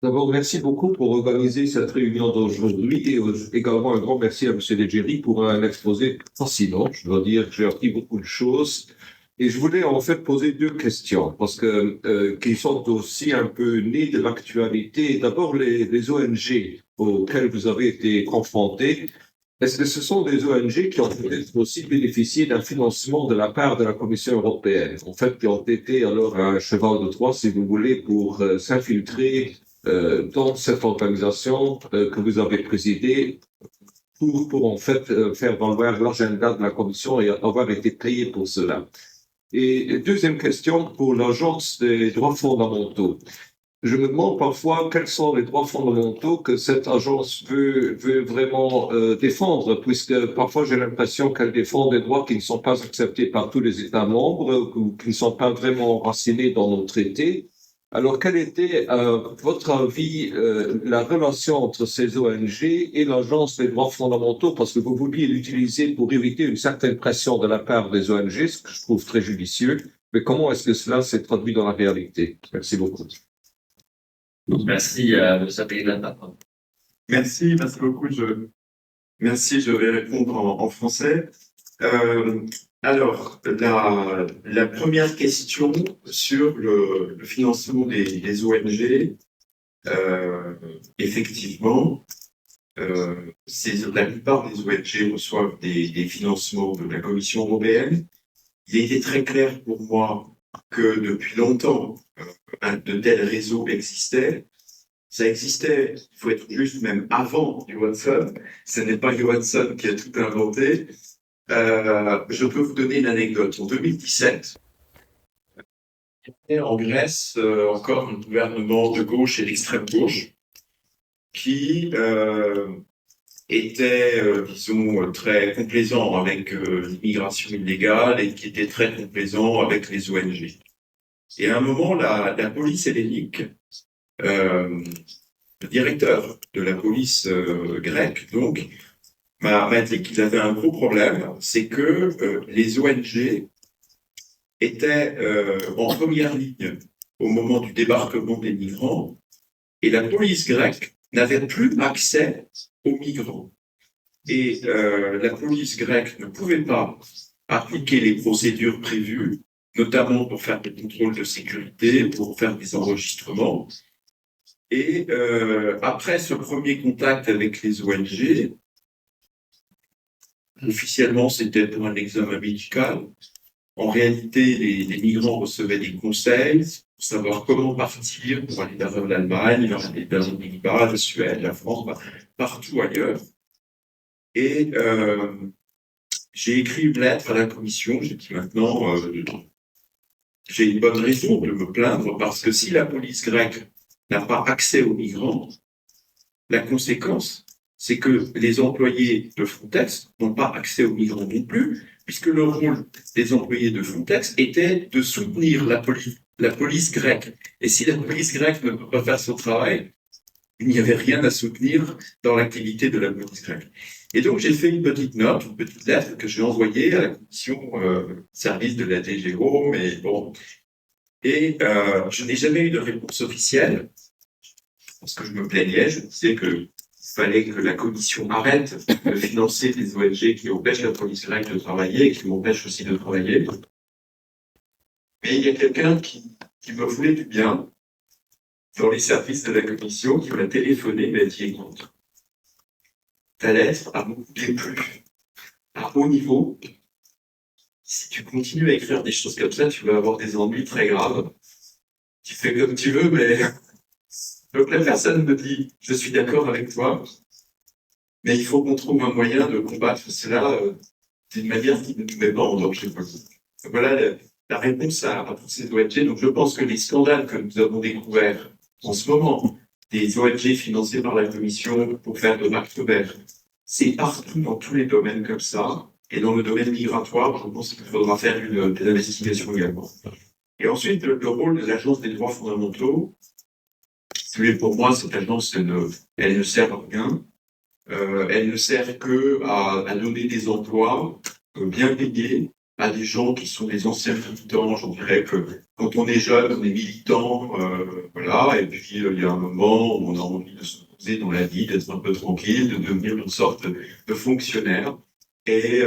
D'abord, merci beaucoup pour organiser cette réunion d'aujourd'hui et également un grand merci à M. Legeri pour un exposé fascinant. Je dois dire que j'ai appris beaucoup de choses et je voulais en fait poser deux questions parce que qui sont aussi un peu nées de l'actualité. D'abord, les ONG auxquelles vous avez été confrontés. Est-ce que ce sont des ONG qui ont peut-être aussi bénéficié d'un financement de la part de la Commission européenne, en fait, qui ont été alors un cheval de Troie, si vous voulez, pour s'infiltrer dans cette organisation que vous avez présidée pour en fait faire valoir l'agenda de la Commission et avoir été payé pour cela. Et deuxième question pour l'Agence des droits fondamentaux. Je me demande parfois quels sont les droits fondamentaux que cette agence veut vraiment défendre, puisque parfois j'ai l'impression qu'elle défend des droits qui ne sont pas acceptés par tous les États membres ou qui ne sont pas vraiment enracinés dans nos traités. Alors, quel était, votre avis, la relation entre ces ONG et l'Agence des droits fondamentaux, parce que vous vouliez l'utiliser pour éviter une certaine pression de la part des ONG, ce que je trouve très judicieux, mais comment est-ce que cela s'est traduit dans la réalité? Merci beaucoup. Merci, ça paye la parole. Merci beaucoup. Merci, je vais répondre en français. Alors, la première question sur le financement des ONG, effectivement, la plupart des ONG reçoivent des financements de la Commission européenne. Il était très clair pour moi que depuis longtemps, de tels réseaux existaient. Ça existait, il faut être juste, même avant Johansson. Ce n'est pas Johansson qui a tout inventé. Je peux vous donner une anecdote. En 2017, en Grèce, encore un gouvernement de gauche et d'extrême gauche qui était, disons, très complaisant avec l'immigration illégale et qui était très complaisant avec les ONG. Et à un moment, la police hellénique, le directeur de la police grecque, donc, m'a dit qu'il avait un gros problème, c'est que les ONG étaient en première ligne au moment du débarquement des migrants, et la police grecque n'avait plus accès aux migrants. Et la police grecque ne pouvait pas appliquer les procédures prévues, notamment pour faire des contrôles de sécurité, pour faire des enregistrements. Et après ce premier contact avec les ONG, officiellement c'était pour un examen médical. En réalité, les migrants recevaient des conseils pour savoir comment partir pour aller vers l'Allemagne, vers les Pays-Bas, la Suède, la France, partout ailleurs. Et j'ai écrit une lettre à la commission. J'ai dit maintenant, j'ai une bonne raison de me plaindre parce que si la police grecque n'a pas accès aux migrants, la conséquence, c'est que les employés de Frontex n'ont pas accès aux migrants non plus, puisque le rôle des employés de Frontex était de soutenir la police grecque. Et si la police grecque ne peut pas faire son travail, il n'y avait rien à soutenir dans l'activité de la police grecque. Et donc, j'ai fait une petite note, une petite lettre que j'ai envoyée à la commission service de la DGO, mais bon. Et je n'ai jamais eu de réponse officielle, parce que je me plaignais, je disais qu'il fallait que la commission arrête de financer des ONG qui empêchent la police grecque de travailler et qui m'empêchent aussi de travailler. Mais il y a quelqu'un qui me voulait du bien dans les services de la commission, qui m'a téléphoné et m'a dit, écoute, ta lettre a beaucoup déplu à haut niveau. Si tu continues à écrire des choses comme ça, tu vas avoir des ennuis très graves. Tu fais comme tu veux, mais... Donc la personne me dit, je suis d'accord avec toi, mais il faut qu'on trouve un moyen de combattre cela d'une manière qui ne nous met pas en danger. Voilà la réponse à tous ces ONG. Donc je pense que les scandales que nous avons découverts en ce moment, des ONG financées par la Commission pour faire de marques verts, c'est partout dans tous les domaines comme ça. Et dans le domaine migratoire, je pense qu'il faudra faire des investigations également. Et ensuite, le rôle de l'Agence des droits fondamentaux. Pour moi, cette agence, elle ne sert à rien. Elle ne sert que à donner des emplois bien payés à des gens qui sont des anciens militants. Je dirais que quand on est jeune, on est militant, voilà, et puis il y a un moment où on a envie de se poser dans la vie, d'être un peu tranquille, de devenir une sorte de fonctionnaire, et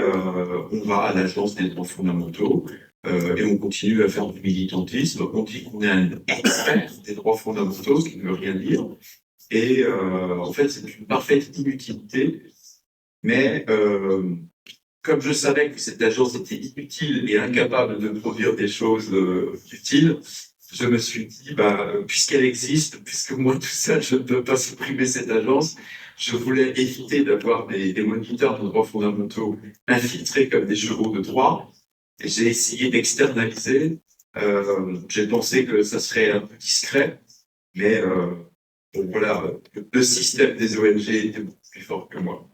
on va à l'Agence des droits fondamentaux, et on continue à faire du militantisme. On dit qu'on est un expert des droits fondamentaux, ce qui ne veut rien dire, et en fait c'est une parfaite inutilité, mais comme je savais que cette agence était inutile et incapable de produire des choses utiles, je me suis dit, puisqu'elle existe, puisque moi tout seul je ne peux pas supprimer cette agence, je voulais éviter d'avoir des moniteurs de droits fondamentaux infiltrés comme des chevaux de Troie. Et j'ai essayé d'externaliser. J'ai pensé que ça serait un peu discret, mais bon, voilà, le système des ONG était beaucoup plus fort que moi.